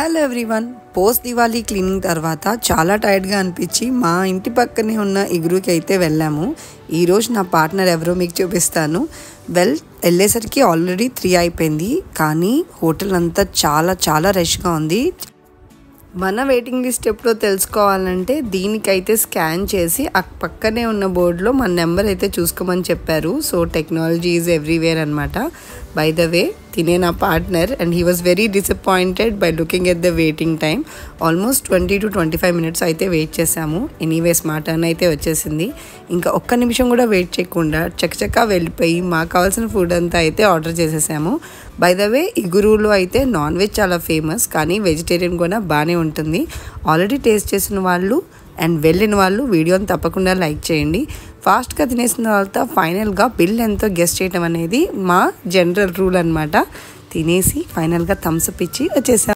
Hello everyone, post Diwali cleaning తర్వాత చాలా టైర్డ్గా అనిపించి మా ఇంటి పక్కనే ఉన్న ఇగురుకి అయితే వెళ్ళాము. ఈరోజు నా పార్ట్నర్ ఎవరో మీకు చూపిస్తాను. వెళ్ళేసరికి ఆల్రెడీ 3 అయిపోయింది, కానీ హోటల్ అంతా చాలా రష్గా ఉంది. మన వెయిటింగ్ లిస్ట్ ఎప్పుడో తెలుసుకోవాలంటే దీనికైతే స్కాన్ చేసి ఆ పక్కనే ఉన్న బోర్డులో మన నెంబర్ అయితే చూసుకోమని చెప్పారు. సో టెక్నాలజీ ఈజ్ ఎవ్రీవేర్ అనమాట. బై ద వే, తినే నా partner and he was very disappointed by looking at the waiting time. Almost 20 to 25 minutes అయితే వెయిట్ చేసాము. ఎనీవేస్ మా టర్న్ అయితే వచ్చేసింది. ఇంకా ఒక్క నిమిషం కూడా వెయిట్ చేయకుండా చకచకా వెళ్ళిపోయి మాకు కావాల్సిన ఫుడ్ అంతా అయితే ఆర్డర్ చేసేసాము. బై ద వే, ఇగురులో అయితే నాన్ వెజ్ చాలా ఫేమస్, కానీ వెజిటేరియన్ కూడా బాగానే ఉంటుంది. ఆల్రెడీ టేస్ట్ చేసిన వాళ్ళు అండ్ వెళ్ళిన వాళ్ళు వీడియోని తప్పకుండా లైక్ చేయండి. ఫాస్ట్గా తినేసిన తర్వాత ఫైనల్గా బిల్ ఎంతో గెస్ చేయడం అనేది మా జనరల్ రూల్ అనమాట. తినేసి ఫైనల్గా థమ్స్ అప్ ఇచ్చి వచ్చేసాం.